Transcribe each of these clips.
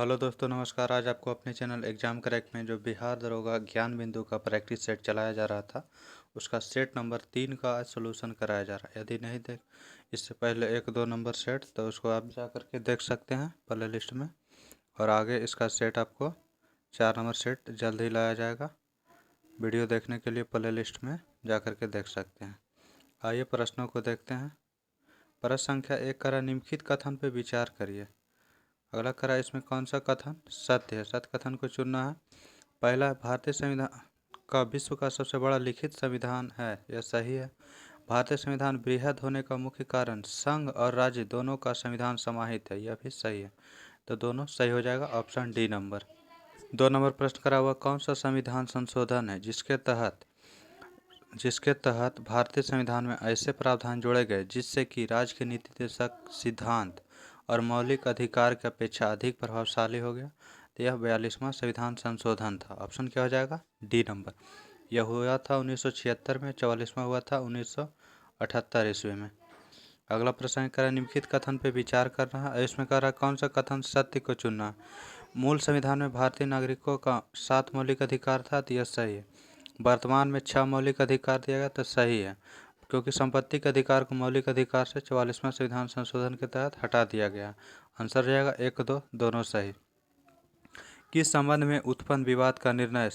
Hello दोस्तों, नमस्कार। आज आपको अपने चैनल एग्जाम करेक्ट में जो बिहार दरोगा ज्ञान बिंदु का प्रैक्टिस सेट चलाया जा रहा था, उसका सेट नंबर 3 का आज सोल्यूशन कराया जा रहा है। यदि नहीं देख इससे पहले 1-2 नंबर सेट, तो उसको आप जा करके देख सकते हैं प्ले लिस्ट में। और आगे इसका सेट आपको 4 नंबर सेट जल्द ही लाया जाएगा। वीडियो देखने के लिए प्ले लिस्ट में जा करके देख सकते हैं। आइए प्रश्नों को देखते हैं। प्रश्न संख्या 1 करा, निम्नलिखित कथन पर विचार करिए। अगला करा, इसमें कौन सा कथन सत्य है? सत्य कथन को चुनना है। पहला, भारतीय संविधान का विश्व का सबसे बड़ा लिखित संविधान है, यह सही है। भारतीय संविधान बृहद होने का मुख्य कारण संघ और राज्य दोनों का संविधान समाहित है, यह भी सही है। तो दोनों सही हो जाएगा, ऑप्शन डी नंबर। 2 नंबर प्रश्न करा हुआ, कौन सा संविधान संशोधन है जिसके तहत भारतीय संविधान में ऐसे प्रावधान जोड़े गए जिससे कि राज्य के नीति निर्देशक सिद्धांत और मौलिक अधिकार की अपेक्षा अधिक प्रभावशाली हो गया? तो यह 42वां संविधान संशोधन था। ऑप्शन क्या हो जाएगा? D number. यह हुआ था 1976 में, 44वां हुआ था 1978 ईस्वी में। अगला प्रश्न करें, निम्नलिखित कथन पर विचार करना है। इसमें कह रहा है कौन सा कथन सत्य को चुनना है। मूल संविधान में भारतीय नागरिकों का 7 मौलिक अधिकार था, तो यह सही है। वर्तमान में 6 मौलिक अधिकार दिया गया, तो सही है, क्योंकि संपत्ति के अधिकार को मौलिक अधिकार से 44वां संविधान संशोधन के तहत हटा दिया गया। आंसर रहेगा 1-2 दोनों सही। किस संबंध में उत्पन्न विवाद का निर्णय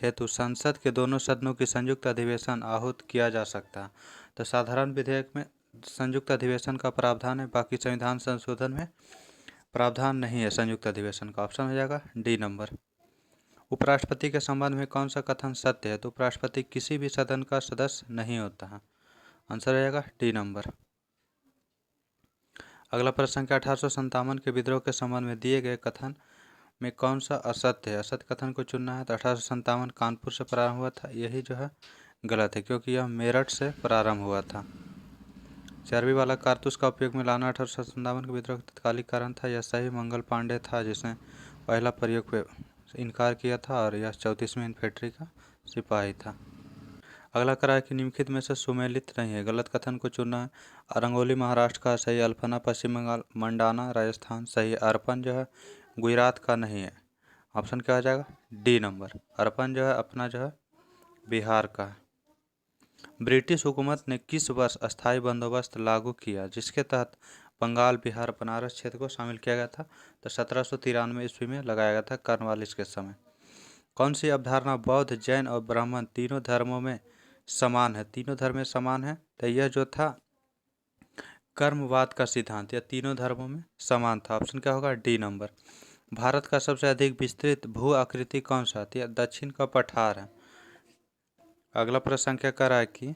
हेतु संसद के दोनों सदनों की संयुक्त अधिवेशन आहूत किया जा सकता है? तो साधारण विधेयक में संयुक्त अधिवेशन का प्रावधान है, बाकी संविधान संशोधन में प्रावधान नहीं है संयुक्त अधिवेशन का। ऑप्शन हो जाएगा डी नंबर। उपराष्ट्रपति के संबंध में कौन सा कथन सत्य है? तो उपराष्ट्रपति किसी भी सदन का सदस्य नहीं होता है। आंसर रहेगा डी नंबर। अगला प्रश्न संख्या 1857 के विद्रोह के संबंध में दिए गए कथन में कौन सा असत्य है? असत्य कथन को चुनना है। तो 1857 कानपुर से प्रारंभ हुआ था, यही जो है गलत है, क्योंकि यह मेरठ से प्रारंभ हुआ था। चर्बी वाला कारतूस का उपयोग में लाना 1857 के विद्रोह का तत्कालिक कारण था, यह सही। मंगल पांडे था जिसने पहला प्रयोग पे इनकार किया था, और यह 34वीं इन्फेंट्री का सिपाही था। अगला करा है कि निम्नलिखित में से सुमेलित नहीं है। गलत कथन को चुनना है। अरंगोली महाराष्ट्र का सही, अल्पना पश्चिम बंगाल, मंडाना राजस्थान सही, अर्पण जो है गुजरात का नहीं है। ऑप्शन क्या हो जाएगा? D number. अर्पण जो है अपना जो है बिहार का है। ब्रिटिश हुकूमत ने किस वर्ष अस्थायी बंदोबस्त लागू किया जिसके तहत बंगाल, बिहार, बनारस क्षेत्र को शामिल किया गया था? तो 1793 ईस्वी में लगाया गया था, कॉर्नवालिस के समय। कौन सी अवधारणा बौद्ध, जैन और ब्राह्मण तीनों धर्मों में समान है? तीनों धर्म में समान है, तो यह जो था कर्मवाद का सिद्धांत, यह तीनों धर्मों में समान था। ऑप्शन क्या होगा? D number. भारत का सबसे अधिक विस्तृत भू आकृति कौन सा? तो यह दक्षिण का पठार है। अगला प्रश्न संख्या कह रहा है कि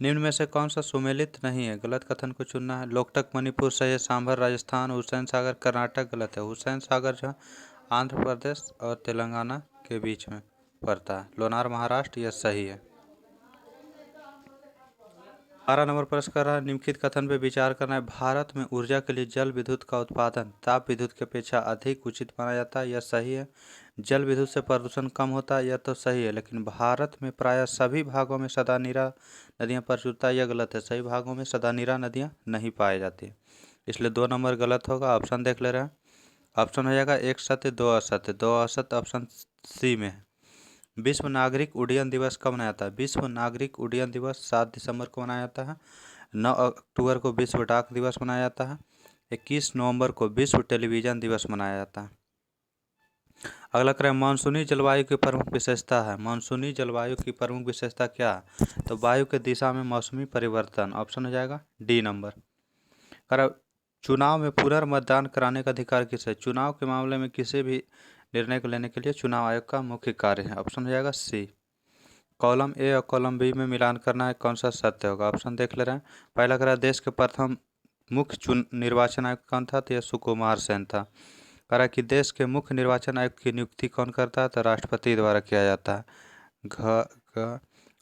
निम्न में से कौन सा सुमेलित नहीं है? गलत कथन को चुनना है। लोकटक मणिपुर सही है, सांभर राजस्थान, हुसैन सागर कर्नाटक गलत है। हुसैन सागर जो आंध्र प्रदेश और तेलंगाना के बीच में पड़ता है। लोनार महाराष्ट्र, यह सही है। 12 नंबर प्रश्न कर रहा है, निम्नलिखित कथन पर विचार करना है। भारत में ऊर्जा के लिए जल विद्युत का उत्पादन ताप विद्युत की अपेक्षा अधिक उचित माना जाता है, यह सही है। जल विद्युत से प्रदूषण कम होता है, यह तो सही है, लेकिन भारत में प्रायः सभी भागों में सदानीरा नदियाँ प्रचुरता है, यह गलत है। सभी भागों में सदानीरा नदियाँ नहीं पाई जाती, इसलिए 2 नंबर गलत होगा। ऑप्शन देख ले रहे हैं। ऑप्शन हो जाएगा 1 सत्य 2 असत्य। 2 असत्य ऑप्शन सी में है। विश्व नागरिक उड्डयन दिवस कब मनाया जाता है? विश्व नागरिक उड्डयन दिवस 7 दिसंबर को मनाया जाता है। 9 अक्टूबर को विश्व डाक दिवस मनाया जाता है। 21 नवंबर को विश्व टेलीविज़न दिवस मनाया जाता है। अगला क्रम, मानसूनी जलवायु की प्रमुख विशेषता है। मानसूनी जलवायु की प्रमुख विशेषता क्या है? तो वायु के दिशा में मौसमी परिवर्तन। ऑप्शन हो जाएगा डी नंबर। चुनाव में पुनर्मतदान कराने का अधिकार किसे? चुनाव के मामले में किसी भी निर्णय को लेने के लिए चुनाव आयोग का मुख्य कार्य है। ऑप्शन हो जाएगा सी। कॉलम ए और कॉलम बी में मिलान करना है, कौन सा सत्य होगा? ऑप्शन देख ले रहे हैं। पहला करा, देश के प्रथम मुख्य निर्वाचन आयुक्त कौन था? तो यह सुकुमार सेन था। करा कि देश के मुख्य निर्वाचन आयुक्त की नियुक्ति कौन करता है? तो राष्ट्रपति द्वारा किया जाता है।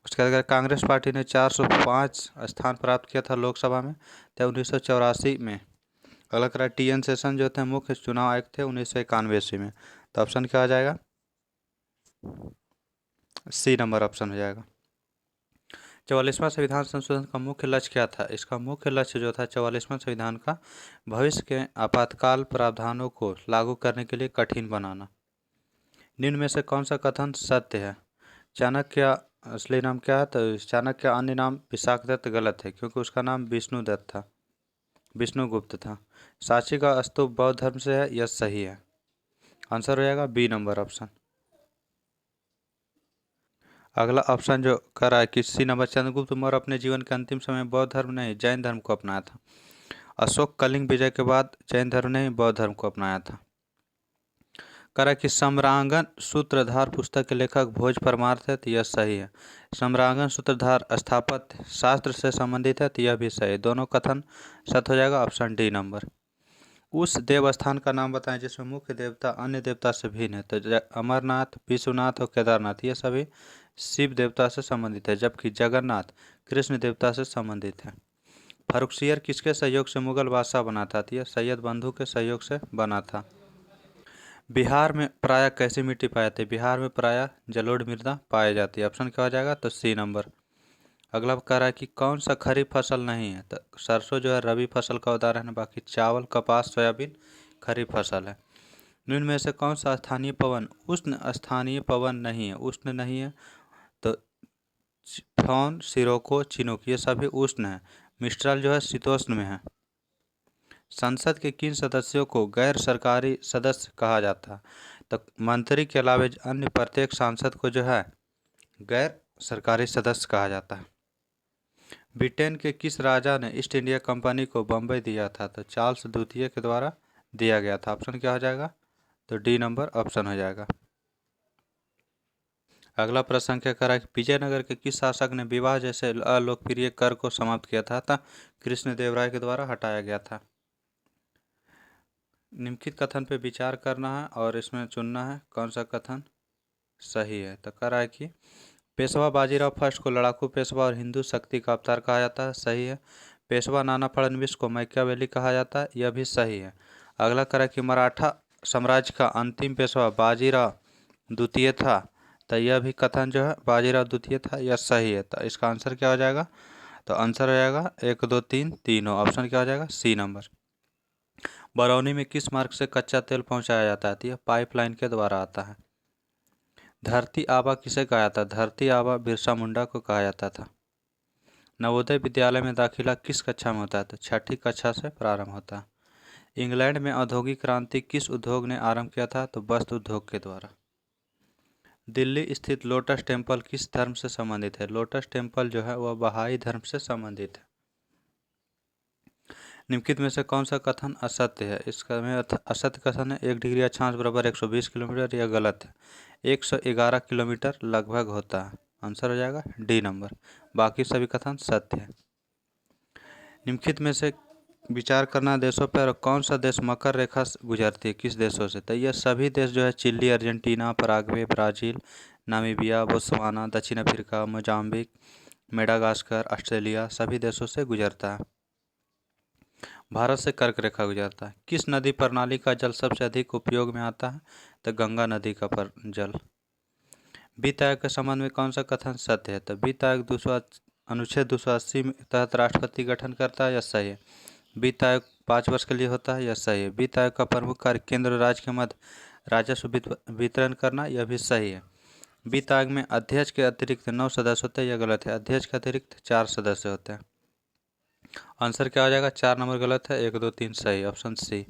उसके बाद कांग्रेस पार्टी ने 405 स्थान प्राप्त किया था लोकसभा में, तो 1984 में। अगला करा, TN सेशन जो थे मुख्य चुनाव आयुक्त थे 1991 ईस्वी में। तो ऑप्शन क्या आ जाएगा? सी नंबर ऑप्शन हो जाएगा। 44वां संविधान संशोधन का मुख्य लक्ष्य क्या था? इसका मुख्य लक्ष्य जो था 44वां संविधान का भविष्य के आपातकाल प्रावधानों को लागू करने के लिए कठिन बनाना। निम्न में से कौन सा कथन सत्य है? चाणक्य असली नाम क्या है? तो चाणक्य का अन्य नाम विशाखदत्त गलत है, क्योंकि उसका नाम विष्णुदत्त था, विष्णुगुप्त था। सांची का स्तूप बौद्ध धर्म से है, यह सही है। आंसर हो जाएगा बी नंबर ऑप्शन। अगला ऑप्शन जो कर रहा है कि सी नंबर, चंद्रगुप्त मौर्य अपने जीवन के अंतिम समय में बौद्ध धर्म नहीं जैन धर्म को अपनाया था। अशोक कलिंग विजय के बाद जैन धर्म ने बौद्ध धर्म को अपनाया था। करा कि सम्रांगण सूत्रधार पुस्तक के लेखक भोज परमार्थ है, तो यह सही है। सम्रांगण सूत्रधार स्थापत्य शास्त्र से संबंधित है, तो यह भी सही है। दोनों कथन सत्य हो जाएगा, ऑप्शन डी नंबर। उस देवस्थान का नाम बताएं जिसमें मुख्य देवता अन्य देवता से भिन्न है, तो अमरनाथ, विश्वनाथ और केदारनाथ ये सभी शिव देवता से संबंधित है, जबकि जगन्नाथ कृष्ण देवता से संबंधित है। फर्रुखसियर किसके सहयोग से मुगल बादशाह बना था? तो यह सैयद बंधु के सहयोग से बना था। बिहार में प्रायः कैसी मिट्टी पाई जाती है? बिहार में प्रायः जलोढ़ मृदा पाई जाती है। ऑप्शन क्या हो जाएगा? तो सी नंबर। अगला कह रहा है कि कौन सा खरीफ फसल नहीं है? तो सरसों जो है रबी फसल का उदाहरण है, बाकी चावल, कपास, सोयाबीन खरीफ फसल है। निम्न में से कौन सा स्थानीय पवन उष्ण स्थानीय पवन नहीं है? उष्ण नहीं है, तो फोन, सिरोको, चिनूक ये सभी उष्ण है। मिस्ट्रल जो है शीतोष्ण में है। संसद के किन सदस्यों को गैर सरकारी सदस्य कहा जाता है? तो मंत्री के अलावा अन्य प्रत्येक सांसद को जो है गैर सरकारी सदस्य कहा जाता है। ब्रिटेन के किस राजा ने ईस्ट इंडिया कंपनी को बम्बई दिया था? तो चार्ल्स द्वितीय के द्वारा दिया गया था। ऑप्शन क्या हो जाएगा? तो डी नंबर ऑप्शन हो जाएगा। अगला प्रश्न क्या करा कि विजयनगर के किस शासक ने विवाह जैसे अलोकप्रिय कर को समाप्त किया था? कृष्णदेवराय के द्वारा हटाया गया था। निम्नलिखित कथन पे विचार करना है और इसमें चुनना है कौन सा कथन सही है। तो कह रहा है कि पेशवा बाजीराव फर्स्ट को लड़ाकू पेशवा और हिंदू शक्ति का अवतार कहा जाता है, सही है। पेशवा नाना फड़नवीस को मैकियावेली कहा जाता है, यह भी सही है। अगला कह रहा है कि मराठा साम्राज्य का अंतिम पेशवा बाजीराव द्वितीय था, तो यह भी कथन जो है बाजीराव द्वितीय था, यह सही है। तो इसका आंसर क्या हो जाएगा? तो आंसर हो जाएगा 1 2 3 तीनों। ऑप्शन क्या हो जाएगा? C number. बरौनी में किस मार्ग से कच्चा तेल पहुंचाया जाता है? तो यह पाइपलाइन के द्वारा आता है। धरती आबा किसे कहा जाता है? धरती आबा बिरसा मुंडा को कहा जाता था। नवोदय विद्यालय में दाखिला किस कक्षा में होता है? तो छठी कक्षा से प्रारंभ होता है। इंग्लैंड में औद्योगिक क्रांति किस उद्योग ने आरंभ किया था? तो वस्त्र उद्योग के द्वारा। दिल्ली स्थित लोटस टेम्पल किस धर्म से संबंधित है? लोटस टेम्पल जो है वह बहाई धर्म से संबंधित है। निम्नलिखित में से कौन सा कथन असत्य है? इसका में असत्य कथन है 1 डिग्री अक्षांश बराबर 120 किलोमीटर, यह गलत है। 111 किलोमीटर लगभग होता है। आंसर हो जाएगा डी नंबर। बाकी सभी कथन सत्य है। निम्नलिखित में से विचार करना देशों पर कौन सा देश मकर रेखा गुजरती है किस देशों से? तो यह सभी देश जो है Chile, Argentina, Paraguay, Brazil, Namibia, Botswana, दक्षिण अफ्रीका, मोजाम्बिक, मेडागास्कर, ऑस्ट्रेलिया सभी देशों से गुजरता है। भारत से कर्क रेखा गुजरता है। किस नदी प्रणाली का जल सबसे अधिक उपयोग में आता है? तो गंगा नदी का जल। वित्त आयोग के संबंध में कौन सा कथन सत्य है? तो वित्त आयोग अनुच्छेद 280 के तहत राष्ट्रपति गठन करता है, यह सही है। वित्त आयोग 5 वर्ष के लिए होता है, यह सही है। वित्त आयोग का प्रमुख कार्य केंद्र और राज्य के मध्य राजस्व वितरण करना, यह भी सही है। वित्त आयोग में अध्यक्ष के अतिरिक्त 9 सदस्य होते हैं, यह गलत है। अध्यक्ष के अतिरिक्त 4 सदस्य होते हैं। आंसर क्या हो जाएगा? 4 नंबर गलत है, 1 2 3 सही, ऑप्शन सी।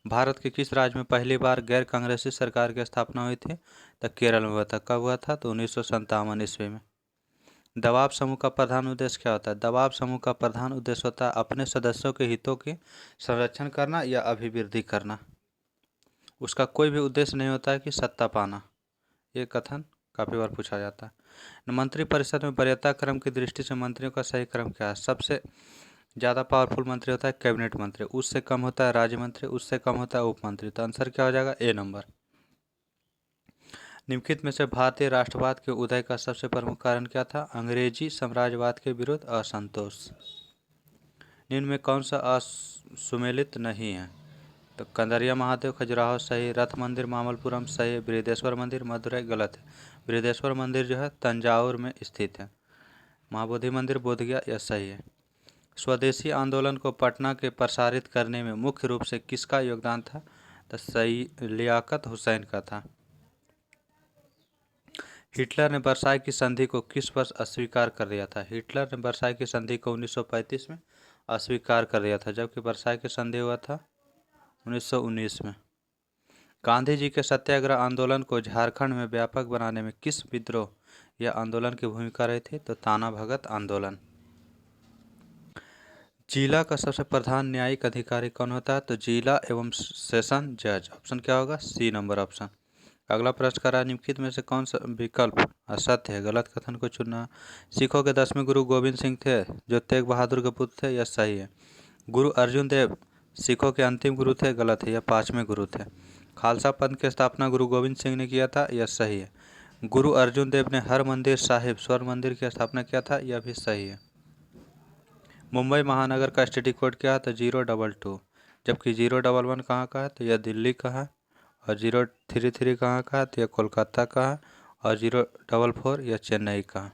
भारत के किस राज्य में पहली बार गैर कांग्रेसी सरकार की स्थापना हुई थी? तो केरल में हुआ था। कब हुआ था? तो 1957 ईस्वी में। दबाव समूह का प्रधान उद्देश्य क्या होता है? दबाव समूह का प्रधान उद्देश्य होता है अपने सदस्यों के हितों की संरक्षण करना या अभिवृद्धि करना। उसका कोई भी उद्देश्य नहीं होता है कि सत्ता पाना। ये कथन काफ़ी बार पूछा जाता है। मंत्रिपरिषद में वरीयता क्रम की दृष्टि से मंत्रियों का सही क्रम क्या है? सबसे ज़्यादा पावरफुल मंत्री होता है कैबिनेट मंत्री, उससे कम होता है राज्य मंत्री, उससे कम होता है उप मंत्री। तो आंसर क्या हो जाएगा? ए नंबर। निम्नलिखित में से भारतीय राष्ट्रवाद के उदय का सबसे प्रमुख कारण क्या था? अंग्रेजी साम्राज्यवाद के विरुद्ध असंतोष। निम्न में कौन सा असुमेलित नहीं है? तो कंदरिया महादेव खजुराहो सही, रथ मंदिर मामल्लपुरम सही, बृहदेश्वर मंदिर मदुरई गलत है। बृहदेश्वर मंदिर जो है तंजावुर में स्थित है। महाबोधि मंदिर बोधगया, यह सही है। स्वदेशी आंदोलन को पटना के प्रसारित करने में मुख्य रूप से किसका योगदान था? तो सही लियाकत हुसैन का था। हिटलर ने वर्साई की संधि को किस वर्ष अस्वीकार कर दिया था? हिटलर ने वर्साई की संधि को 1935 में अस्वीकार कर दिया था, जबकि वर्साई की संधि हुआ था 1919 में। गांधी जी के सत्याग्रह आंदोलन को झारखंड में व्यापक बनाने में किस विद्रोह या आंदोलन की भूमिका रही थी? तो ताना भगत आंदोलन। जिला का सबसे प्रधान न्यायिक अधिकारी कौन होता है? तो जिला एवं सेशन जज। ऑप्शन क्या होगा? C number option. अगला प्रश्न करा, निम्नलिखित में से कौन सा विकल्प असत्य है? गलत कथन को चुनना। सिखों के 10वें गुरु गोविंद सिंह थे, जो तेग बहादुर के पुत्र थे, यह सही है। गुरु अर्जुन देव सिखों के अंतिम गुरु थे, गलत है, यह 5वें गुरु थे। खालसा पंथ की स्थापना गुरु गोविंद सिंह ने किया था, यह सही है। गुरु अर्जुन देव ने हर मंदिर साहिब स्वर्ण मंदिर की स्थापना किया था, यह भी सही है। मुंबई महानगर का एसटीडी कोड क्या है? तो 022, जबकि 011 कहाँ का है? तो यह दिल्ली का है। और 033 कहाँ का है? तो यह कोलकाता का है। और 044 यह चेन्नई का है।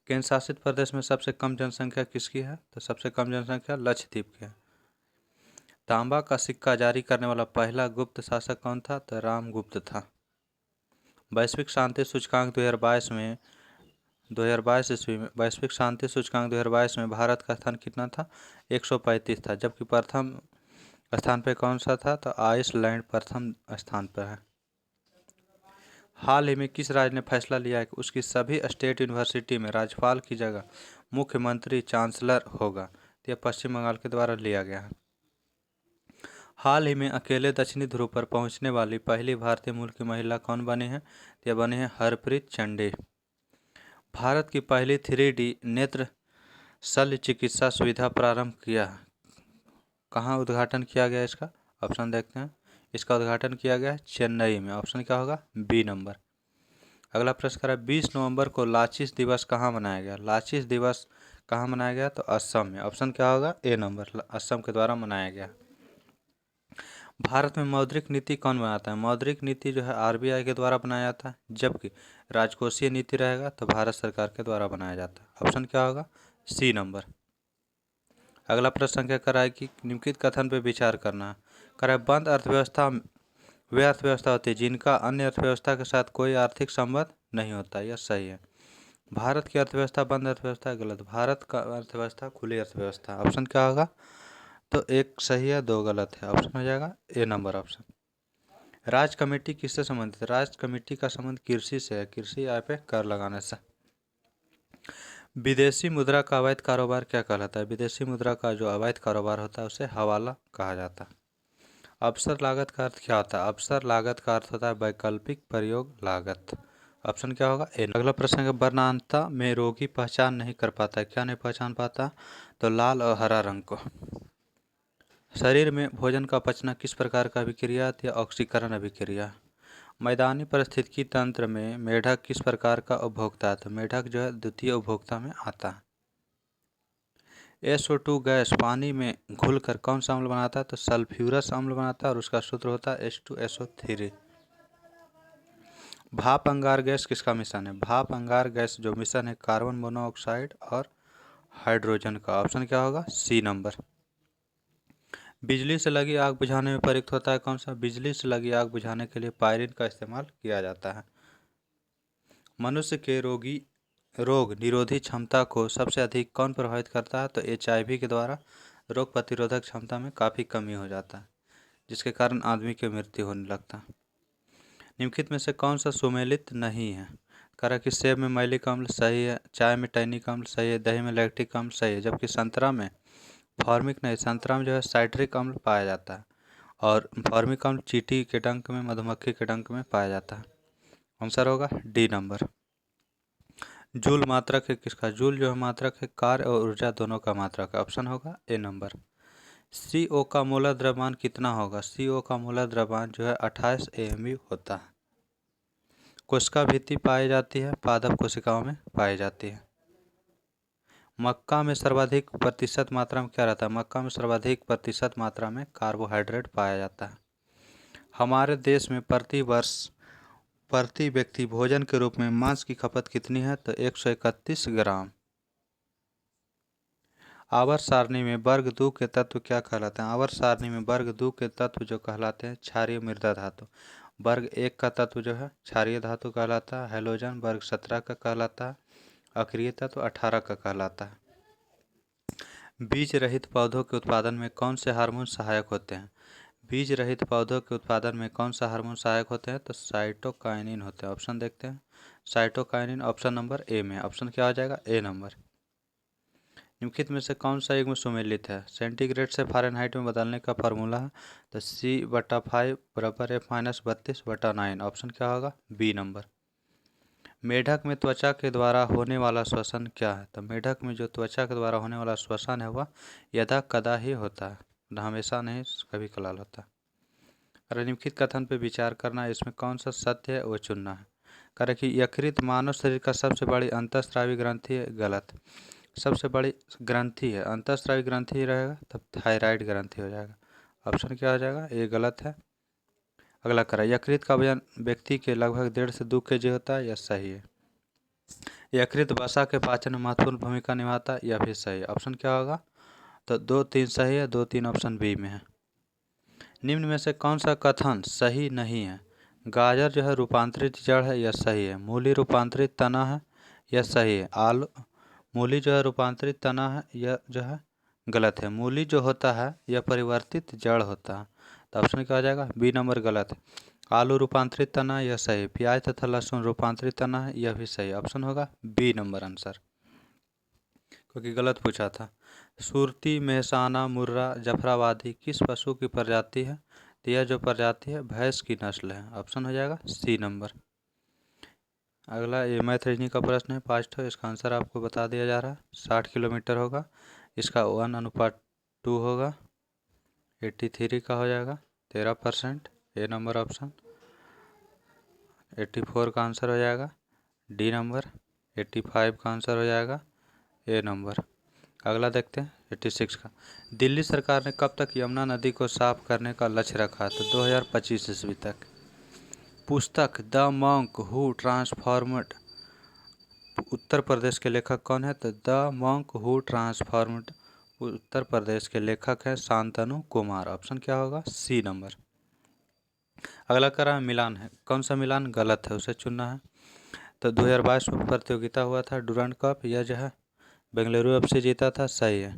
केंद्र शासित प्रदेश में सबसे कम जनसंख्या किसकी है? तो सबसे कम जनसंख्या लक्षद्वीप की है। तांबा का सिक्का जारी करने वाला पहला गुप्त शासक कौन था? तो रामगुप्त था। वैश्विक शांति सूचकांक 2022 ईस्वी में वैश्विक शांति सूचकांक 2022 में भारत का स्थान कितना था? 135 था, जबकि प्रथम स्थान पे कौन सा था? तो आइसलैंड प्रथम स्थान पर है। हाल ही में किस राज्य ने फैसला लिया है कि उसकी सभी स्टेट यूनिवर्सिटी में राज्यपाल की जगह मुख्यमंत्री चांसलर होगा? तो यह पश्चिम बंगाल के द्वारा लिया गया है। हाल ही में अकेले दक्षिणी ध्रुव पर पहुंचने वाली पहली भारतीय मूल की महिला कौन बनी है? यह बनी है हरप्रीत चंडे। भारत की पहली 3D नेत्र शल्य चिकित्सा सुविधा प्रारंभ किया, कहाँ उद्घाटन किया गया इसका? ऑप्शन देखते हैं। इसका उद्घाटन किया गया चेन्नई में। ऑप्शन क्या होगा? B number. अगला प्रश्न करा, 20 नवंबर को लाचिस दिवस कहाँ मनाया गया? लाचिस दिवस कहाँ मनाया गया? तो असम में। ऑप्शन क्या होगा? ए नंबर, असम के द्वारा मनाया गया। भारत में मौद्रिक नीति कौन बनाता है? मौद्रिक नीति जो है आरबीआई के द्वारा बनाया जाता है, जबकि राजकोषीय नीति रहेगा तो भारत सरकार के द्वारा बनाया जाता है। ऑप्शन क्या होगा? C number. अगला प्रश्न क्या करा है कि निम्नलिखित कथन पर विचार करना है। करा, बंद अर्थव्यवस्था वे अर्थव्यवस्था होती है जिनका अन्य अर्थव्यवस्था के साथ कोई आर्थिक संबंध नहीं होता, यह सही है। भारत की अर्थव्यवस्था बंद अर्थव्यवस्था है, गलत। भारत का अर्थव्यवस्था खुली अर्थव्यवस्था। ऑप्शन क्या होगा? तो एक सही है, दो गलत है। ऑप्शन हो जाएगा ए नंबर ऑप्शन। राज्य कमेटी किससे संबंधित है? राज्य कमेटी का संबंध कृषि से है, कृषि आय पे कर लगाने से। विदेशी मुद्रा का अवैध कारोबार क्या कहलाता है? विदेशी मुद्रा का जो अवैध कारोबार होता है उसे हवाला कहा जाता है। अवसर लागत का अर्थ क्या होता है? अवसर लागत का अर्थ होता है वैकल्पिक प्रयोग लागत। ऑप्शन क्या होगा? ए। अगला प्रश्न है, वर्णांतता में रोगी पहचान नहीं कर पाता है, क्या नहीं पहचान पाता? तो लाल और हरा रंग को। शरीर में भोजन का पचना किस प्रकार का अभिक्रिया या ऑक्सीकरण अभिक्रिया? मैदानी पारिस्थितिकी तंत्र में मेढक किस प्रकार का उपभोक्ता है? तो मेढक जो है द्वितीय उपभोक्ता में आता है। SO2 गैस पानी में घुलकर कौन सा अम्ल बनाता है? तो सल्फ्यूरस अम्ल बनाता है और उसका सूत्र होता है H2SO3। भाप अंगार गैस किसका मिश्रण है? भाप अंगार गैस जो मिश्रण है कार्बन मोनोऑक्साइड और हाइड्रोजन का। ऑप्शन क्या होगा? C number. बिजली से लगी आग बुझाने में प्रयुक्त होता है कौन सा? बिजली से लगी आग बुझाने के लिए पायरीन का इस्तेमाल किया जाता है। मनुष्य के रोग निरोधी क्षमता को सबसे अधिक कौन प्रभावित करता है? तो HIV के द्वारा रोग प्रतिरोधक क्षमता में काफ़ी कमी हो जाता है, जिसके कारण आदमी की मृत्यु होने लगता है। निम्नलिखित में से कौन सा सुमेलित नहीं है? करा कि सेब में मैलिक अम्ल सही है, चाय में टैनिक अम्ल सही है, दही में लैक्टिक अम्ल सही है, जबकि संतरा में फॉर्मिक नहीं। संतरा में जो है साइट्रिक अम्ल पाया जाता है और फॉर्मिक अम्ल चींटी के डंक में, मधुमक्खी के डंक में पाया जाता है। आंसर होगा डी नंबर। जूल मात्रक है किसका? जूल जो है मात्रक है कार्य और ऊर्जा दोनों का मात्रक है। ऑप्शन होगा ए नंबर। CO का मोलर द्रव्यमान कितना होगा? CO का मोलर द्रव्यमान जो है 28 AMU होता है। कोशिका भित्ति पाई जाती है, पादप कोशिकाओं में पाई जाती है। मक्का में सर्वाधिक प्रतिशत मात्रा में क्या रहता है? मक्का में सर्वाधिक प्रतिशत मात्रा में कार्बोहाइड्रेट पाया जाता है। हमारे देश में प्रति वर्ष प्रति व्यक्ति भोजन के रूप में मांस की खपत कितनी है? तो 131 ग्राम। आवर्त सारणी में वर्ग 2 के तत्व क्या कहलाते हैं? आवर्त सारणी में वर्ग 2 के तत्व जो कहलाते हैं क्षारीय मृदा धातु। वर्ग 1 का तत्व जो है क्षारीय धातु कहलाता है हैलोजन। वर्ग 17 का कहलाता है अक्रिय तत्व 18 का कहलाता है। बीज रहित पौधों के उत्पादन में कौन से हार्मोन सहायक होते हैं? बीज रहित पौधों के उत्पादन में कौन सा हार्मोन सहायक होते हैं? तो साइटोकाइनिन होते हैं। ऑप्शन देखते हैं। साइटोकाइनिन ऑप्शन नंबर ए में। ऑप्शन क्या हो जाएगा? ए नंबर। निम्नलिखित में से कौन सा युग्म सुमेलित है? सेंटीग्रेड से फ़ारेनहाइट में बदलने का फार्मूला है तो C/5 बराबर F-32/9। ऑप्शन क्या होगा? B number. मेढक में त्वचा के द्वारा होने वाला श्वसन क्या है? तो मेढक में जो त्वचा के द्वारा होने वाला श्वसन है वह यदा कदा ही होता है, हमेशा नहीं, कभी कभार होता है। और निम्नलिखित कथन पर विचार करना है, इसमें कौन सा सत्य है वो चुनना है। करें कि यकृत मानव शरीर का सबसे बड़ी अंतःस्रावी ग्रंथि है। गलत। सबसे बड़ी ग्रंथि है, अंतःस्रावी ग्रंथि रहेगा तब थायराइड ग्रंथि हो जाएगा। ऑप्शन क्या हो जाएगा? ये गलत है। अगला करा, यकृत का वजन व्यक्ति के लगभग 1.5 से 2 kg होता है, यह सही है। यकृत वसा के पाचन में महत्वपूर्ण भूमिका निभाता है, यह भी सही है। ऑप्शन क्या होगा? तो 2-3 सही है, 2-3 ऑप्शन बी में है। निम्न में से कौन सा कथन सही नहीं है? गाजर जो है रूपांतरित जड़ है, यह सही है। मूली रूपांतरित तना है, यह सही है। आलू मूली जो है रूपांतरित तना है, यह जो है गलत है। मूली जो होता है यह परिवर्तित जड़ होता है, तो ऑप्शन क्या हो जाएगा? बी नंबर गलत है। आलू रूपांतरित तना, यह सही है। प्याज तथा लहसुन रूपांतरित तना है, यह भी सही। ऑप्शन होगा बी नंबर आंसर, क्योंकि गलत पूछा था। सुरती, मेहसाना, मुर्रा, जफराबादी किस पशु की प्रजाति है? तो यह जो प्रजाति है भैंस की नस्ल है। ऑप्शन हो जाएगा सी नंबर। अगला ये मैथ रीजनिंग का प्रश्न है 5 ठो। इसका आंसर आपको बता दिया जा रहा है। 60 किलोमीटर होगा, इसका 1:2 होगा। 83 का हो जाएगा 13%, ए नंबर ऑप्शन। 84 का आंसर हो जाएगा डी नंबर। 85 का आंसर हो जाएगा ए नंबर। अगला देखते हैं 86 का। दिल्ली सरकार ने कब तक यमुना नदी को साफ करने का लक्ष्य रखा? तो 2025 ईस्वी तक। पुस्तक the monk who transformed Uttar Pradesh के लेखक कौन है? तो the monk who transformed Uttar Pradesh के लेखक हैं शांतनु कुमार। ऑप्शन क्या होगा? C number. अगला करा मिलान है, कौन सा मिलान गलत है उसे चुनना है। तो 2022 में प्रतियोगिता हुआ था डुरंड कप, यह जो है बेंगलुरु FC जीता था, सही है।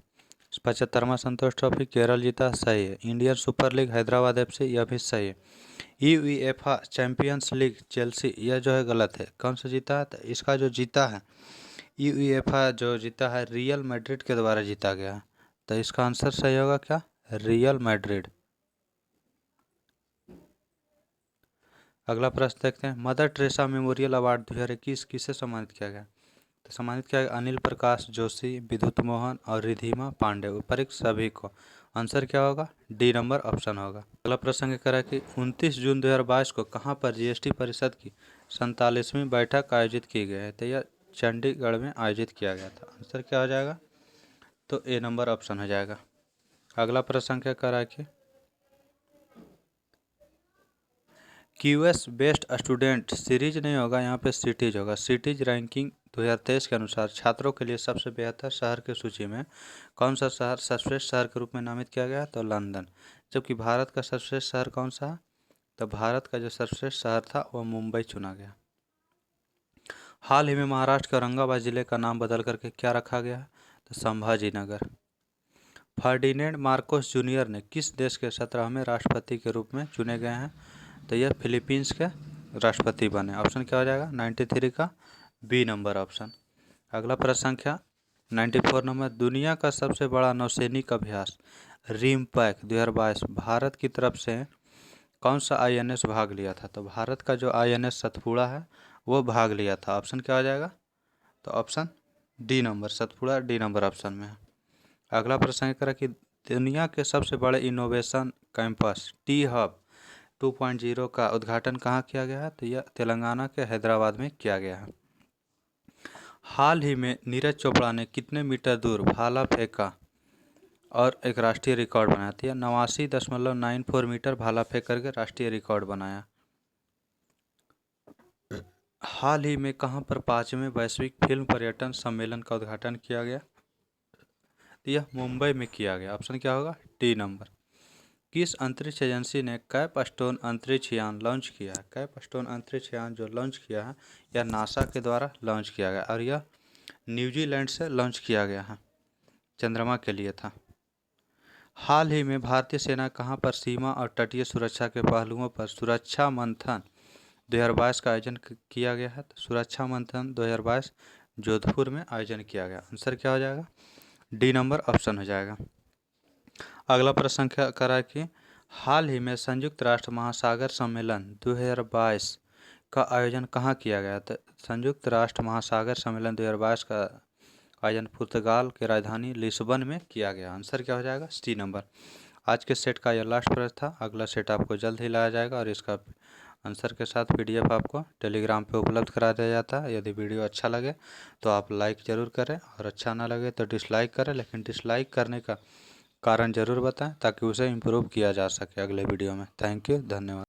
75वां संतोष ट्रॉफी केरल जीता, सही है। Indian super league Hyderabad FC, यह भी सही है। UEFA चैंपियंस लीग चेल्सी, यह जो है गलत है। कौन सा जीता है? तो इसका जो जीता है UEFA जो जीता है रियल मैड्रिड के द्वारा जीता गया है, तो इसका आंसर सही होगा क्या? Real Madrid. अगला प्रश्न देखते हैं। मदर टेरेसा मेमोरियल अवार्ड 2021 किसे सम्मानित किया गया? तो सम्मानित किया गया अनिल प्रकाश जोशी, विद्युत मोहन और रिधिमा पांडे, उपरोक्त सभी को। आंसर क्या होगा? डी नंबर ऑप्शन होगा। अगला प्रश्न करा कि 29 जून 2022 को कहाँ पर GST परिषद की 47वीं बैठक आयोजित की गई है? तो यह चंडीगढ़ में आयोजित किया गया था। आंसर क्या हो जाएगा? तो ए नंबर ऑप्शन हो जाएगा। अगला प्रश्न करा कि QS बेस्ट स्टूडेंट सीरीज नहीं होगा, यहाँ पे सिटीज होगा। सिटीज रैंकिंग 2023 के अनुसार छात्रों के लिए सबसे बेहतर शहर की सूची में कौन सा शहर सर्वश्रेष्ठ शहर के रूप में नामित किया गया? तो लंदन। जबकि भारत का सर्वश्रेष्ठ शहर कौन सा है? तो भारत का जो सर्वश्रेष्ठ शहर था वह मुंबई चुना गया। हाल ही में महाराष्ट्र के औरंगाबाद जिले का नाम बदल करके क्या रखा गया है? तो Sambhaji Nagar. Ferdinand Marcos junior ने किस देश के 17वें राष्ट्रपति के रूप में चुने गए हैं? तो यह फिलीपींस के राष्ट्रपति बने। ऑप्शन क्या हो जाएगा? 93 का बी नंबर ऑप्शन। अगला प्रश्न संख्या 94 नंबर। दुनिया का सबसे बड़ा नौसैनिक अभ्यास रिमपैक 2022 भारत की तरफ से कौन सा INS भाग लिया था? तो भारत का जो INS सतपुड़ा है वो भाग लिया था। ऑप्शन क्या हो जाएगा? तो option D number Satpura, D number option में है। अगला प्रश्न करा कि दुनिया के सबसे बड़े इनोवेशन कैंपस टी हब 2.0 का उद्घाटन कहाँ किया गया है? तो यह तेलंगाना के हैदराबाद में किया गया है। हाल ही में नीरज चोपड़ा ने कितने मीटर दूर भाला फेंका और एक राष्ट्रीय रिकॉर्ड बनाया था? 89.94 मीटर भाला फेंक करके राष्ट्रीय रिकॉर्ड बनाया। हाल ही में कहाँ पर 5वें वैश्विक फिल्म पर्यटन सम्मेलन का उद्घाटन किया गया? तो यह मुंबई में किया गया। ऑप्शन क्या होगा? D number. किस अंतरिक्ष एजेंसी ने कैपस्टोन अंतरिक्ष यान लॉन्च किया है? कैपस्टोन अंतरिक्ष यान जो लॉन्च किया है यह नासा के द्वारा लॉन्च किया गया और यह न्यूजीलैंड से लॉन्च किया गया है, चंद्रमा के लिए था। हाल ही में भारतीय सेना कहां पर सीमा और तटीय सुरक्षा के पहलुओं पर सुरक्षा मंथन 2022 का आयोजन किया गया है? तो सुरक्षा मंथन 2022 जोधपुर में आयोजन किया गया। आंसर क्या हो जाएगा? डी नंबर ऑप्शन हो जाएगा। अगला प्रश्न करा कि हाल ही में संयुक्त राष्ट्र महासागर सम्मेलन 2022 का आयोजन कहाँ किया गया? तो संयुक्त राष्ट्र महासागर सम्मेलन 2022 का आयोजन पुर्तगाल की राजधानी लिस्बन में किया गया। आंसर क्या हो जाएगा? C number. आज के सेट का यह लास्ट प्रश्न था। अगला सेट आपको जल्द ही लाया जाएगा और इसका आंसर के साथ पीडीएफ आपको टेलीग्राम पे उपलब्ध करा दिया जाता है। यदि वीडियो अच्छा लगे तो आप लाइक ज़रूर करें और अच्छा ना लगे तो डिसलाइक करें, लेकिन डिसलाइक करने का कारण ज़रूर बताएं ताकि उसे इम्प्रूव किया जा सके अगले वीडियो में। थैंक यू, धन्यवाद।